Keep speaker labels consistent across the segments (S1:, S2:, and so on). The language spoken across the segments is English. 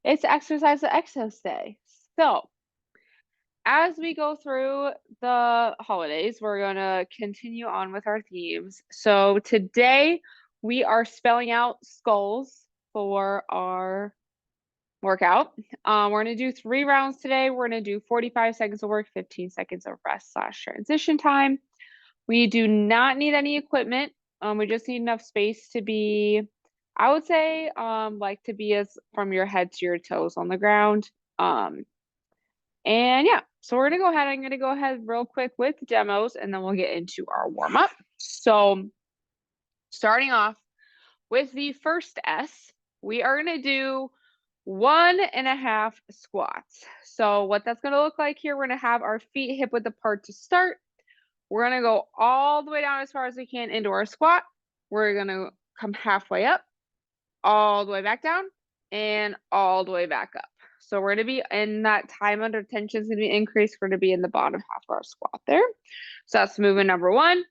S1: It's Exercise the Exos Day. So, as we go through the holidays, we're going to continue on with our themes. So, today we are spelling out skulls for our workout. We're going to do 3 rounds today. We're going to do 45 seconds of work, 15 seconds of rest / transition time. We do not need any equipment. We just need enough space to be, I would say, like to be as from your head to your toes on the ground. And yeah, so we're gonna go ahead. I'm gonna go ahead real quick with demos, and then we'll get into our warm up. So, starting off with the first S, we are gonna do 1.5 squats. So, what that's gonna look like here, we're gonna have our feet hip width apart to start. We're gonna go all the way down as far as we can into our squat. We're gonna come halfway up, all the way back down, and all the way back up. So we're gonna be in that time under tension is gonna be increased. We're gonna be in the bottom half of our squat there. So that's movement number 1.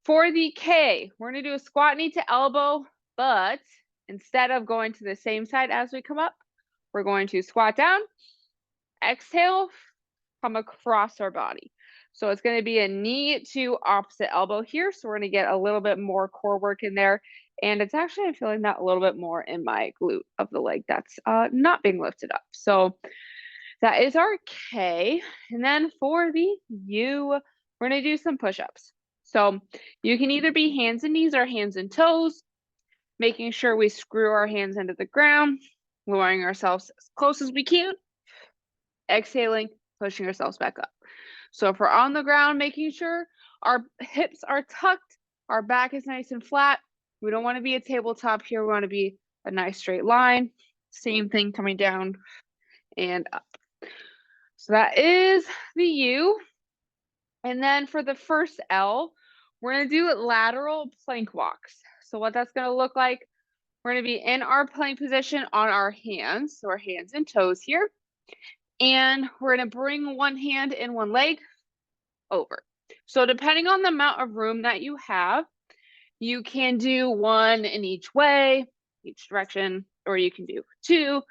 S1: For the K, we're gonna do a squat knee to elbow, but instead of going to the same side as we come up, we're going to squat down, exhale, come across our body. So it's going to be a knee to opposite elbow here. So we're going to get a little bit more core work in there. And it's actually, I'm feeling that a little bit more in my glute of the leg that's not being lifted up. So that is our K. And then for the U, we're going to do some push-ups. So you can either be hands and knees or hands and toes, making sure we screw our hands into the ground, lowering ourselves as close as we can, exhaling, pushing ourselves back up. So if we're on the ground, making sure our hips are tucked, our back is nice and flat. We don't want to be a tabletop here. We want to be a nice straight line. Same thing coming down and up. So that is the U. And then for the first L, we're going to do lateral plank walks. So what that's going to look like, we're going to be in our plank position on our hands. So our hands and toes here. And we're going to bring one hand and one leg over. So depending on the amount of room that you have, you can do one in each way, each direction, or you can do 2,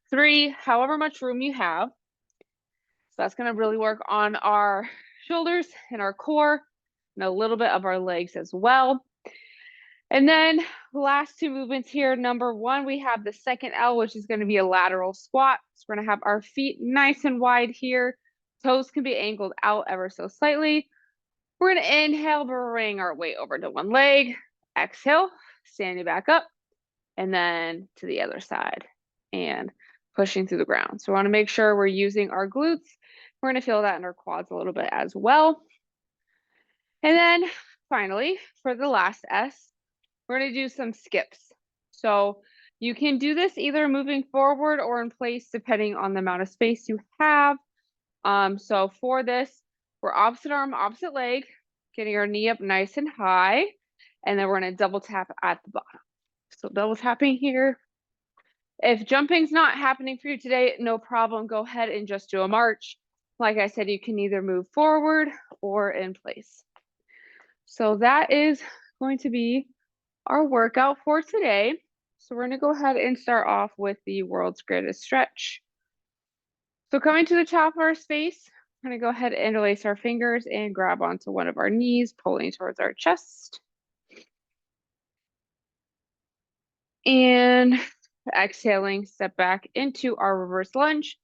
S1: 3, however much room you have. So that's going to really work on our shoulders and our core and a little bit of our legs as well. And then the last 2 movements here, number 1, we have the second L, which is going to be a lateral squat. So we're going to have our feet nice and wide here. Toes can be angled out ever so slightly. We're going to inhale, bring our weight over to one leg. Exhale, standing back up, and then to the other side and pushing through the ground. So we want to make sure we're using our glutes. We're going to feel that in our quads a little bit as well. And then finally, for the last S, we're going to do some skips. So you can do this either moving forward or in place, depending on the amount of space you have. So for this, we're opposite arm, opposite leg, getting our knee up nice and high. And then we're going to double tap at the bottom. So double tapping here. If jumping's not happening for you today, no problem. Go ahead and just do a march. Like I said, you can either move forward or in place. So that is going to be our workout for today. So we're going to go ahead and start off with the world's greatest stretch. So coming to the top of our space, I'm going to go ahead and interlace our fingers and grab onto one of our knees, pulling towards our chest. And exhaling, step back into our reverse lunge.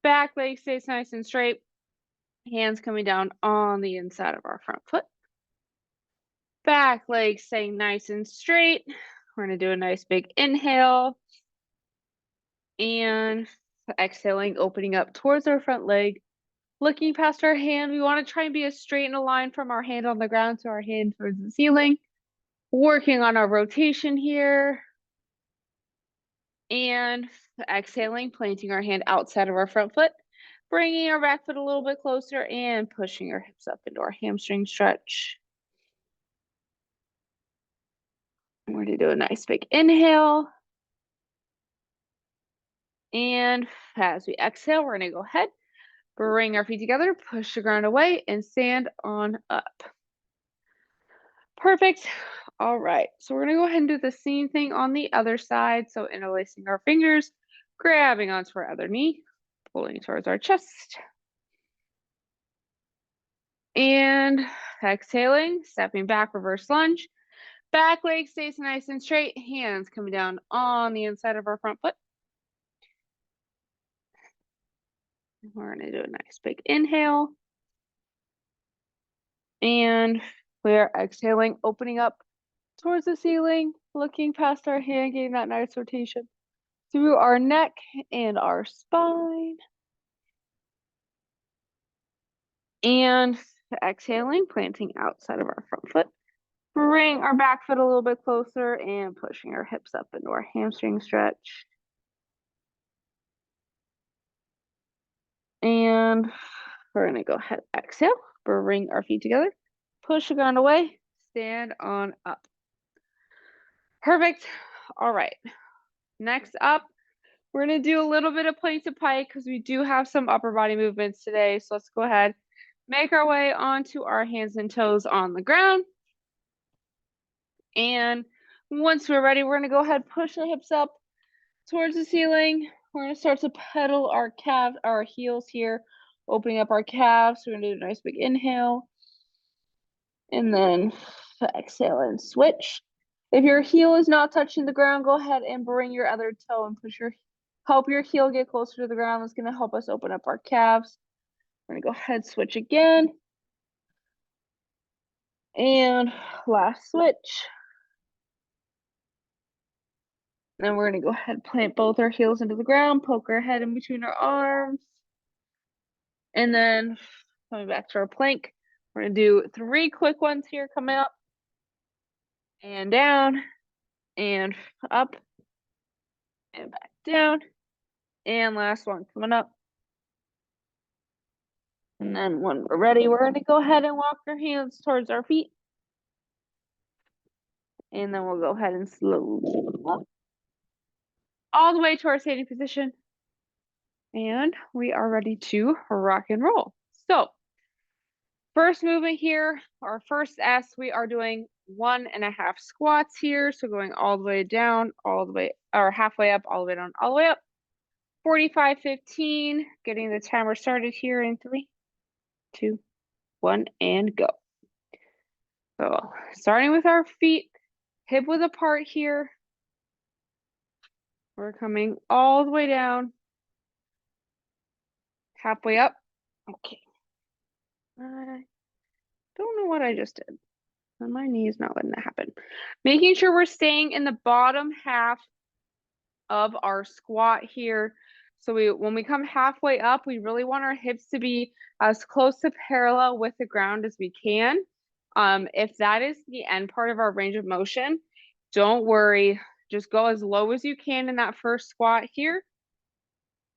S1: Back leg stays nice and straight. Hands coming down on the inside of our front foot. Back leg staying nice and straight. We're going to do a nice big inhale. And exhaling, opening up towards our front leg. Looking past our hand, we want to try and be as straight in a line from our hand on the ground to our hand towards the ceiling. Working on our rotation here. And exhaling, planting our hand outside of our front foot, bringing our back foot a little bit closer and pushing our hips up into our hamstring stretch. We're going to do a nice big inhale. And as we exhale, we're going to go ahead, bring our feet together, push the ground away, and stand on up. Perfect. All right, so we're gonna go ahead and do the same thing on the other side. So interlacing our fingers, grabbing onto our other knee, pulling towards our chest. And exhaling, stepping back, reverse lunge. Back leg stays nice and straight, hands coming down on the inside of our front foot. We're gonna do a nice big inhale. And we're exhaling, opening up towards the ceiling, looking past our hand, getting that nice rotation through our neck and our spine. And exhaling, planting outside of our front foot. Bring our back foot a little bit closer and pushing our hips up into our hamstring stretch. And we're gonna go ahead, exhale, bring our feet together, push the ground away, stand on up. Perfect. All right. Next up, we're gonna do a little bit of plank to pike because we do have some upper body movements today. So let's go ahead, make our way onto our hands and toes on the ground. And once we're ready, we're gonna go ahead, push the hips up towards the ceiling. We're gonna start to pedal our calves, our heels here, opening up our calves. We're gonna do a nice big inhale. And then exhale and switch. If your heel is not touching the ground, go ahead and bring your other toe and help your heel get closer to the ground. That's gonna help us open up our calves. We're gonna go ahead, switch again. And last switch. Then we're gonna go ahead, plant both our heels into the ground, poke our head in between our arms. And then coming back to our plank, we're gonna do 3 quick ones here, coming up and down and up and back down. And last one coming up. And then when we're ready, we're gonna go ahead and walk our hands towards our feet. And then we'll go ahead and slowly up all the way to our standing position. And we are ready to rock and roll. So first movement here, our first S, we are doing 1.5 squats here. So going all the way down, all the way, or halfway up, all the way down, all the way up. 45, 15, getting the timer started here in 3, 2, 1, and go. So starting with our feet, hip width apart here. We're coming all the way down, halfway up. Okay. I don't know what I just did. My knee is not letting that happen. Making sure we're staying in the bottom half of our squat here. So when we come halfway up, we really want our hips to be as close to parallel with the ground as we can. If that is the end part of our range of motion, don't worry. Just go as low as you can in that first squat here.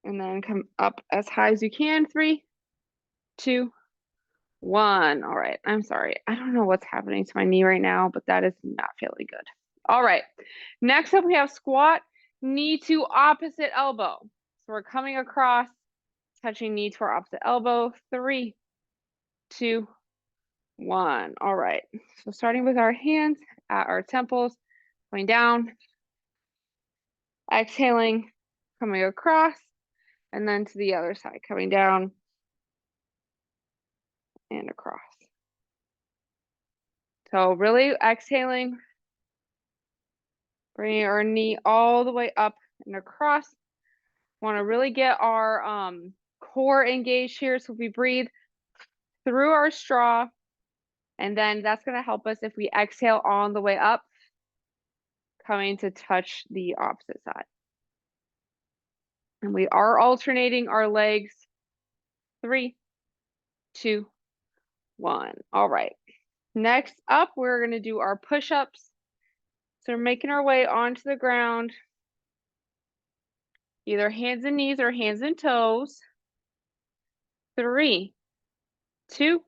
S1: And then come up as high as you can. 3, 2, 1. All right. I'm sorry. I don't know what's happening to my knee right now, but that is not feeling good. All right. Next up, we have squat, knee to opposite elbow. So we're coming across, touching knee to our opposite elbow. 3, 2, 1. All right. So starting with our hands at our temples, going down, exhaling, coming across, and then to the other side, coming down and across. So really exhaling, bringing our knee all the way up and across. Want to really get our core engaged here. So if we breathe through our straw, and then that's going to help us if we exhale on the way up, coming to touch the opposite side. And we are alternating our legs. 3, 2, 1. All right. Next up, we're going to do our push-ups. So we're making our way onto the ground, either hands and knees or hands and toes. 3, 2,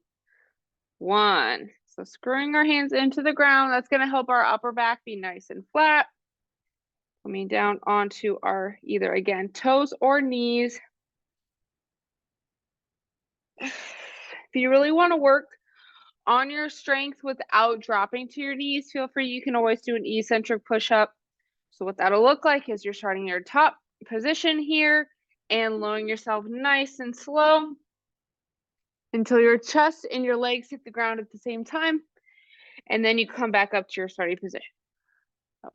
S1: 1. So screwing our hands into the ground, that's going to help our upper back be nice and flat. Coming down onto our either, again, toes or knees. If you really want to work on your strength without dropping to your knees. Feel free, you can always do an eccentric push-up. So what that'll look like is you're starting your top position here and lowering yourself nice and slow until your chest and your legs hit the ground at the same time. And then you come back up to your starting position. So,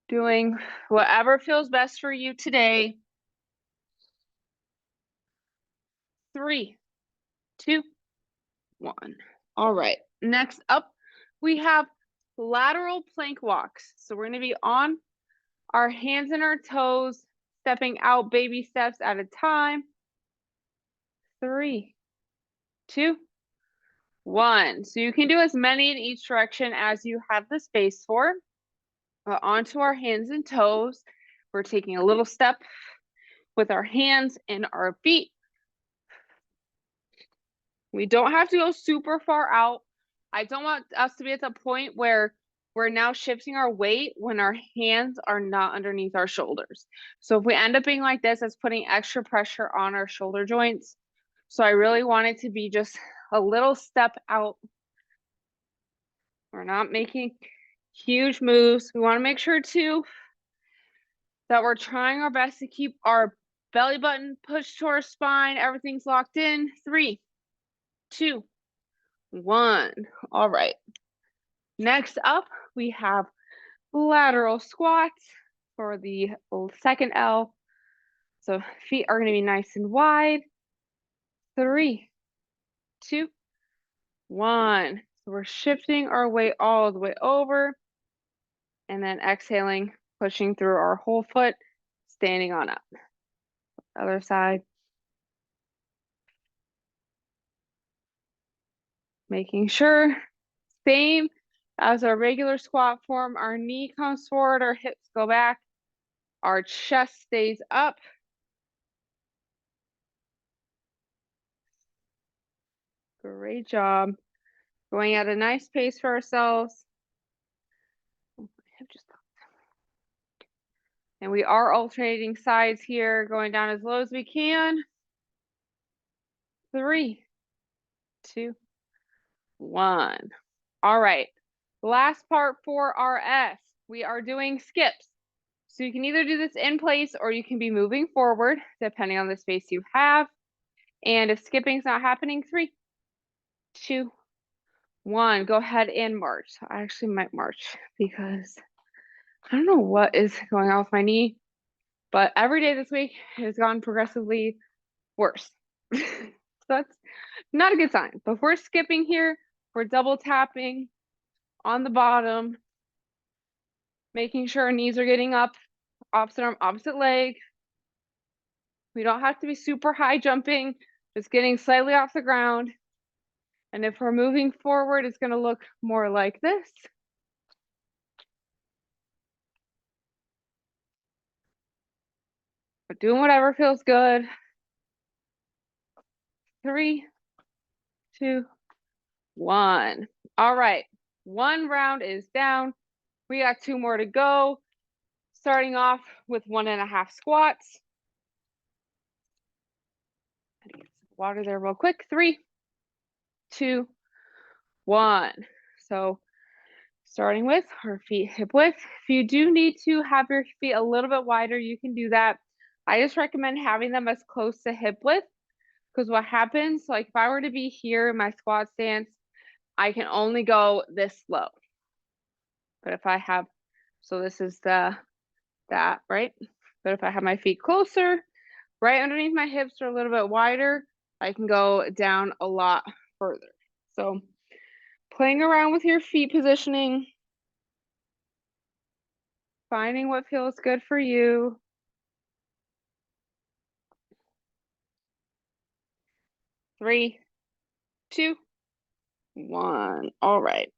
S1: doing whatever feels best for you today. 3, 2, 1. All right, next up, we have lateral plank walks. So we're going to be on our hands and our toes, stepping out baby steps at a time. 3, 2, 1. So you can do as many in each direction as you have the space for. Onto our hands and toes. We're taking a little step with our hands and our feet. We don't have to go super far out. I don't want us to be at the point where we're now shifting our weight when our hands are not underneath our shoulders. So if we end up being like this, it's putting extra pressure on our shoulder joints. So I really want it to be just a little step out. We're not making huge moves. We want to make sure too that we're trying our best to keep our belly button pushed to our spine. Everything's locked in. 3, 2, 1. All right. Next up, we have lateral squats for the second L. So feet are going to be nice and wide. 3, 2, 1. So we're shifting our weight all the way over and then exhaling, pushing through our whole foot, standing on up. Other side. Making sure, same as our regular squat form, our knee comes forward, our hips go back, our chest stays up. Great job. Going at a nice pace for ourselves. And we are alternating sides here, going down as low as we can. 3, 2, 1. All right. Last part for our S. We are doing skips. So you can either do this in place or you can be moving forward, depending on the space you have. And if skipping's not happening, 3, 2, 1. Go ahead and march. I actually might march because I don't know what is going on with my knee, but every day this week has gone progressively worse. So that's not a good sign. But we're skipping here. We're double tapping on the bottom, making sure our knees are getting up, opposite arm, opposite leg. We don't have to be super high jumping, just getting slightly off the ground. And if we're moving forward, it's going to look more like this. But doing whatever feels good. 3, 2, 1. All right. 1 round is down. We got 2 more to go. Starting off with 1.5 squats. Get some water there real quick. 3, 2, 1. So starting with our feet hip width. If you do need to have your feet a little bit wider, you can do that. I just recommend having them as close to hip width, because what happens, like if I were to be here in my squat stance, I can only go this low. But if I have, so this is that, right? But if I have my feet closer, right underneath my hips are a little bit wider, I can go down a lot further. So playing around with your feet positioning, finding what feels good for you. 3, 2, 1. All right.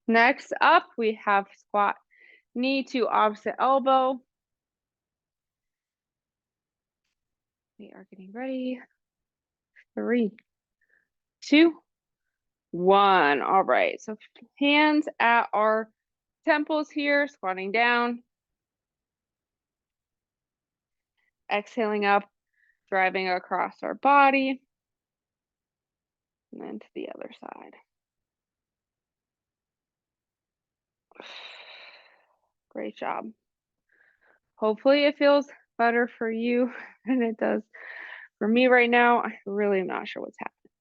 S1: Next up, we have squat knee to opposite elbow. We are getting ready. 3, 2, 1. All right. So hands at our temples here, squatting down. Exhaling up, driving across our body. And then to the other side. Great job. Hopefully it feels better for you than it does for me right now. I really am not sure what's happening.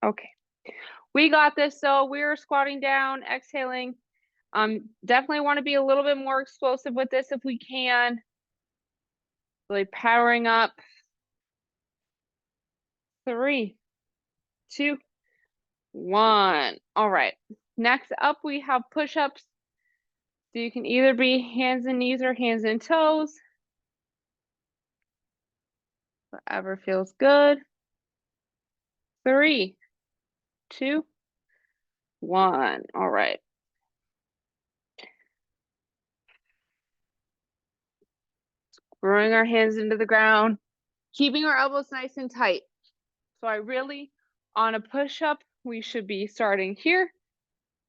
S1: Okay. We got this. So we're squatting down, exhaling. Definitely want to be a little bit more explosive with this if we can. Really powering up. 3, 2, 1. All right. Next up, we have push-ups. So you can either be hands and knees or hands and toes. Whatever feels good. 3, 2, 1. All right. Screwing our hands into the ground, keeping our elbows nice and tight. So on a push-up, we should be starting here,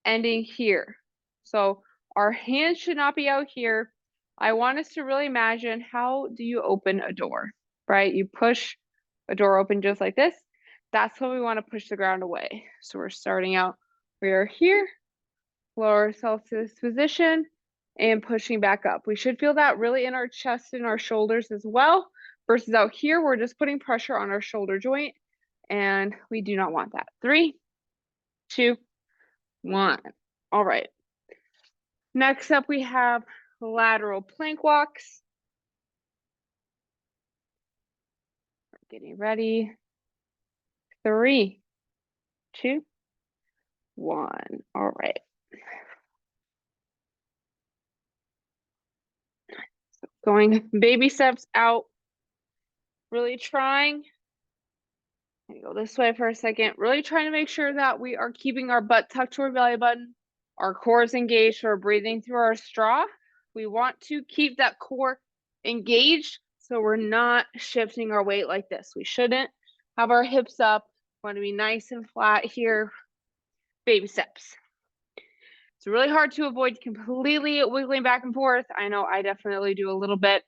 S1: ending here. So our hands should not be out here. I want us to really imagine, how do you open a door, right? You push a door open just like this. That's what we want to push the ground away. So we're starting out, we are here, lower ourselves to this position and pushing back up. We should feel that really in our chest and our shoulders as well, versus out here, we're just putting pressure on our shoulder joint, and we do not want that. 3, 2, 1. All right. Next up, we have lateral plank walks. Getting ready. 3, 2, 1. All right. So going baby steps out. Really trying. Go this way for a second. Really trying to make sure that we are keeping our butt tucked to our belly button. Our core is engaged, so we're breathing through our straw. We want to keep that core engaged so we're not shifting our weight like this. We shouldn't have our hips up. We want to be nice and flat here. Baby steps. It's really hard to avoid completely wiggling back and forth. I know I definitely do a little bit,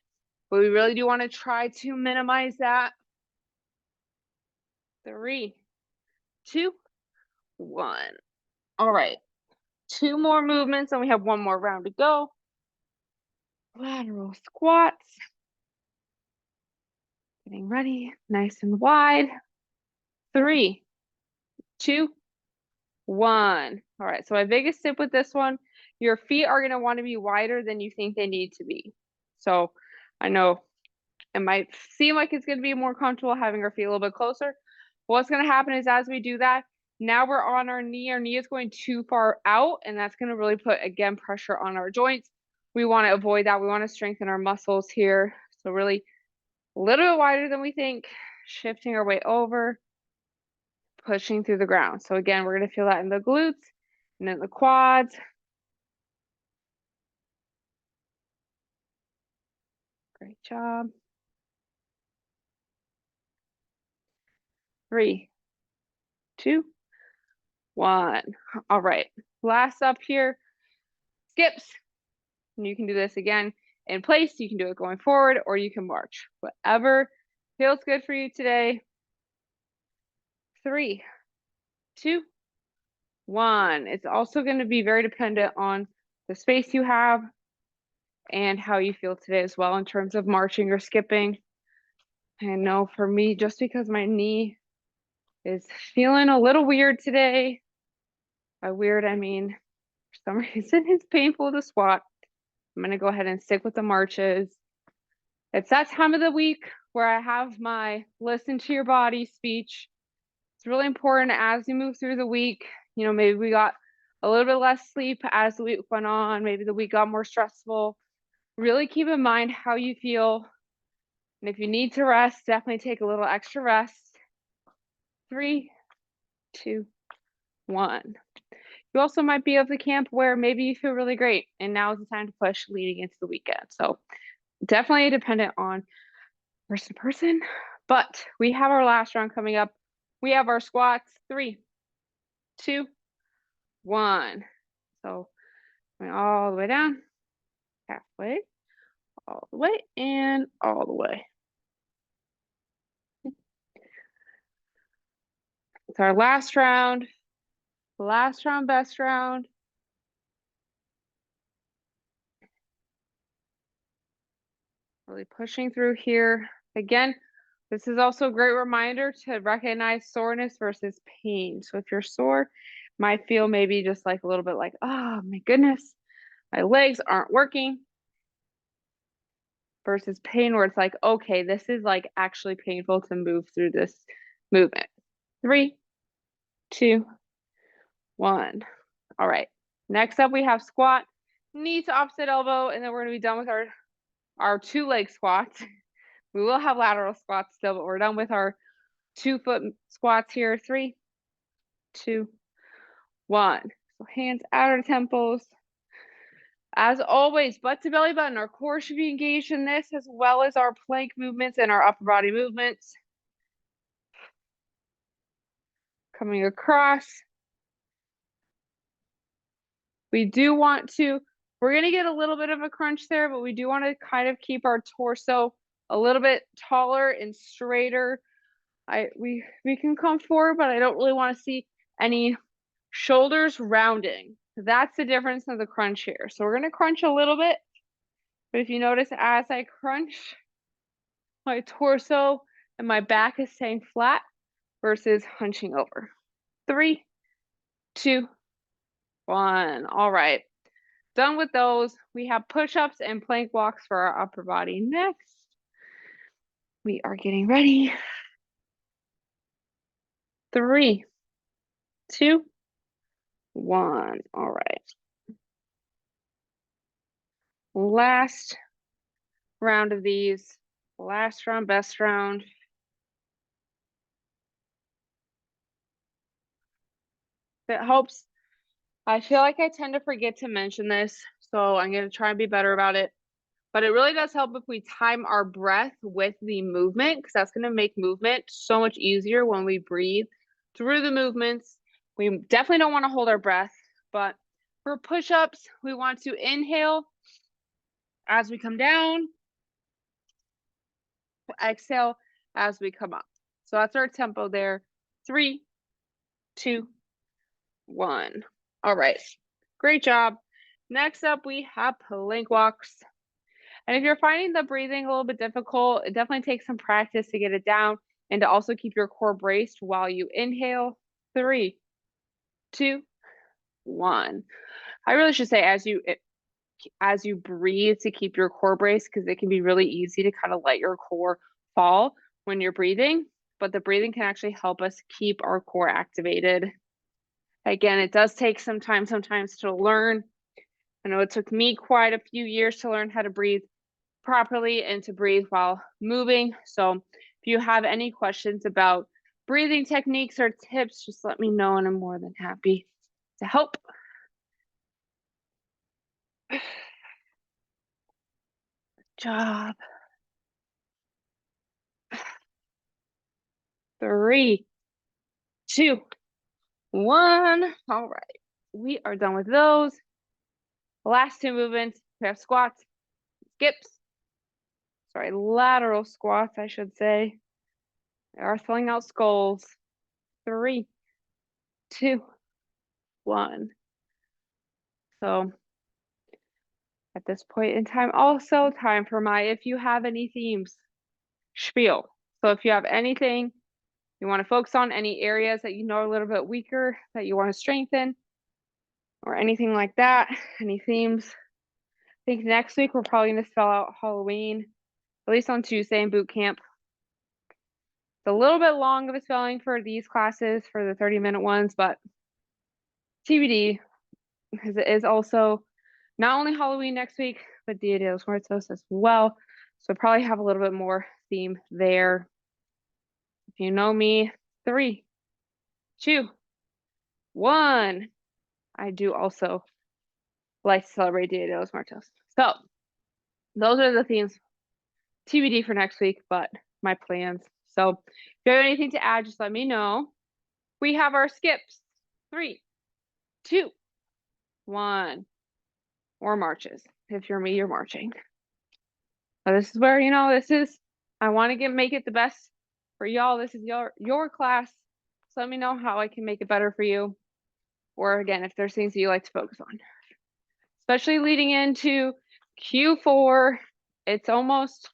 S1: but we really do want to try to minimize that. 3, 2, 1. All right. 2 more movements and we have 1 more round to go. Lateral squats. Getting ready, nice and wide. 3, 2, 1. All right, so my biggest tip with this one, your feet are gonna wanna be wider than you think they need to be. So I know it might seem like it's gonna be more comfortable having our feet a little bit closer. What's gonna happen is as we do that, now we're on our knee is going too far out, and that's gonna really put, again, pressure on our joints. We wanna avoid that. We wanna strengthen our muscles here. So really a little bit wider than we think, shifting our weight over, pushing through the ground. So again, we're gonna feel that in the glutes and then the quads. Great job. 3, 2, 1. All right, last up here, skips. And you can do this again in place. You can do it going forward, or you can march. Whatever feels good for you today. 3, 2, 1. It's also going to be very dependent on the space you have and how you feel today as well in terms of marching or skipping. I know for me, just because my knee is feeling a little weird today, by weird I mean for some reason it's painful to squat, I'm going to go ahead and stick with the marches. It's that time of the week where I have my listen to your body speech. It's really important as we move through the week. You know, maybe we got a little bit less sleep as the week went on. Maybe the week got more stressful. Really keep in mind how you feel. And if you need to rest, definitely take a little extra rest. 3, 2, 1. You also might be of the camp where maybe you feel really great and now is the time to push leading into the weekend. So definitely dependent on person to person, but we have our last round coming up. We have our squats. 3, 2, 1. So going all the way down, halfway, all the way, and all the way. It's our last round, best round. Really pushing through here. Again, this is also a great reminder to recognize soreness versus pain. So if you're sore, might feel maybe just like a little bit like, oh my goodness, my legs aren't working. Versus pain where it's like, okay, this is like actually painful to move through this movement. 3, 2, 1. All right. Next up, we have squat, knee to opposite elbow, and then we're going to be done with our 2-leg squats. We will have lateral squats still, but we're done with our 2-foot squats here. 3, 2, 1. So hands at our temples. As always, butt to belly button, our core should be engaged in this as well as our plank movements and our upper body movements. Coming across. We do want to, we're going to get a little bit of a crunch there, but we do want to kind of keep our torso a little bit taller and straighter. We can come forward, but I don't really want to see any shoulders rounding. That's the difference of the crunch here. So we're going to crunch a little bit, but if you notice, as I crunch, my torso and my back is staying flat versus hunching over. 3, 2, 1. All right. Done with those. We have push-ups and plank walks for our upper body next. We are getting ready. 3, 2, 1. All right. Last round of these. Last round, best round. It helps. I feel like I tend to forget to mention this, so I'm going to try and be better about it. But it really does help if we time our breath with the movement, because that's going to make movement so much easier when we breathe through the movements. We definitely don't want to hold our breath, but for push-ups, we want to inhale as we come down, exhale as we come up. So that's our tempo there. 3, 2, 1. All right, great job. Next up, we have plank walks. And if you're finding the breathing a little bit difficult, it definitely takes some practice to get it down and to also keep your core braced while you inhale. 3, 2, 1. I really should say as you breathe to keep your core braced, because it can be really easy to kind of let your core fall when you're breathing, but the breathing can actually help us keep our core activated. Again, it does take some time sometimes to learn. I know it took me quite a few years to learn how to breathe properly and to breathe while moving. So if you have any questions about breathing techniques or tips, just let me know and I'm more than happy to help. Good job. 3, 2, 1. All right. We are done with those. The last 2 movements, we have squats, skips. Sorry, lateral squats, I should say. We are filling out skulls. 3, 2, 1. So at this point in time, also time for my if you have any themes spiel. So if you have anything you want to focus on, any areas that you know are a little bit weaker that you want to strengthen, or anything like that, any themes. I think next week we're probably going to spell out Halloween, at least on Tuesday in boot camp. It's a little bit long of a spelling for these classes, for the 30-minute ones, but TBD, because it is also not only Halloween next week, but Dia de los Muertos as well. So probably have a little bit more theme there. If you know me, 3, 2, 1. I do also like to celebrate Dia de los Muertos. So those are the themes. TBD for next week, but my plans. So if you have anything to add, just let me know. We have our skips. 3, 2, 1. Or marches. If you're me, you're marching. So this is where, I want to make it the best for y'all. This is your class. So let me know how I can make it better for you. Or again, if there's things that you like to focus on. Especially leading into Q4. It's almost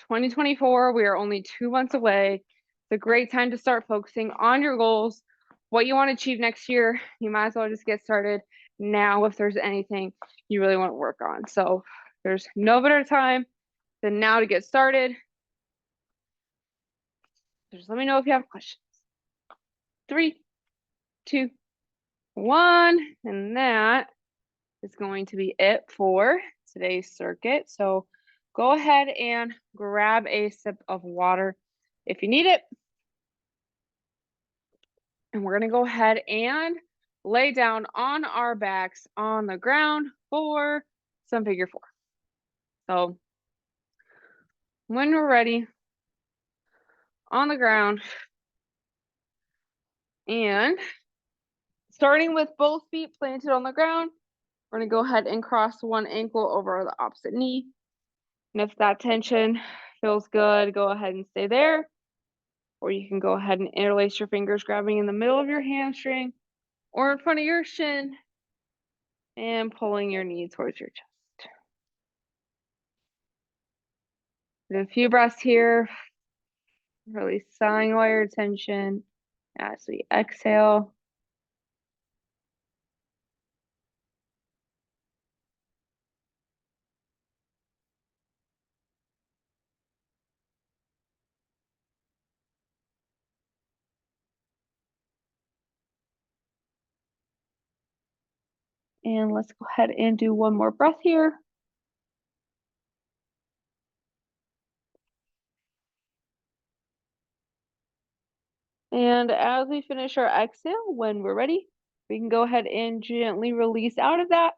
S1: 2024, we are only 2 months away. It's a great time to start focusing on your goals, what you want to achieve next year. You might as well just get started now if there's anything you really want to work on. So there's no better time than now to get started. Just let me know if you have questions. 3, 2, 1, and that is going to be it for today's circuit. So go ahead and grab a sip of water if you need it. And we're going to go ahead and lay down on our backs on the ground for some figure 4. So when we're ready, on the ground, and starting with both feet planted on the ground, we're going to go ahead and cross one ankle over the opposite knee. And if that tension feels good, go ahead and stay there. Or you can go ahead and interlace your fingers, grabbing in the middle of your hamstring or in front of your shin and pulling your knee towards your chest. And a few breaths here, really sighing all your tension as we exhale. And let's go ahead and do one more breath here. And as we finish our exhale, when we're ready, we can go ahead and gently release out of that.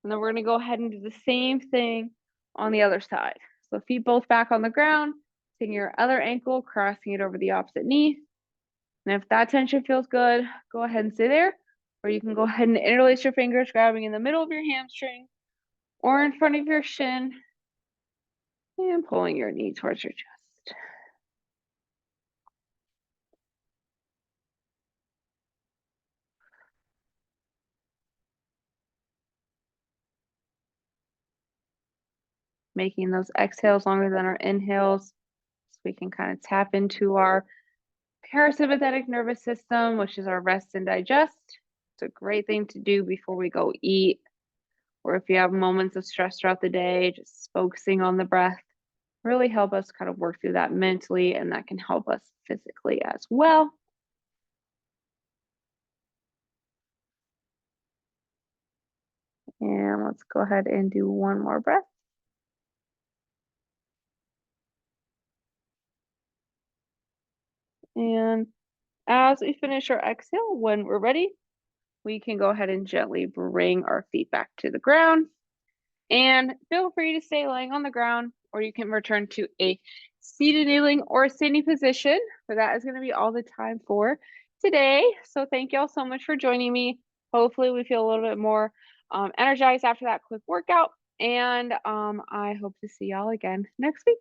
S1: And then we're going to go ahead and do the same thing on the other side. So feet both back on the ground, taking your other ankle, crossing it over the opposite knee. And if that tension feels good, go ahead and stay there. Or you can go ahead and interlace your fingers, grabbing in the middle of your hamstring or in front of your shin and pulling your knee towards your chest. Making those exhales longer than our inhales so we can kind of tap into our parasympathetic nervous system, which is our rest and digest. It's a great thing to do before we go eat, or if you have moments of stress throughout the day, just focusing on the breath really help us kind of work through that mentally, and that can help us physically as well. And let's go ahead and do one more breath. And as we finish our exhale, when we're ready, we can go ahead and gently bring our feet back to the ground. And feel free to stay laying on the ground, or you can return to a seated, kneeling, or standing position. But that is going to be all the time for today. So thank you all so much for joining me. Hopefully we feel a little bit more energized after that quick workout. And I hope to see y'all again next week.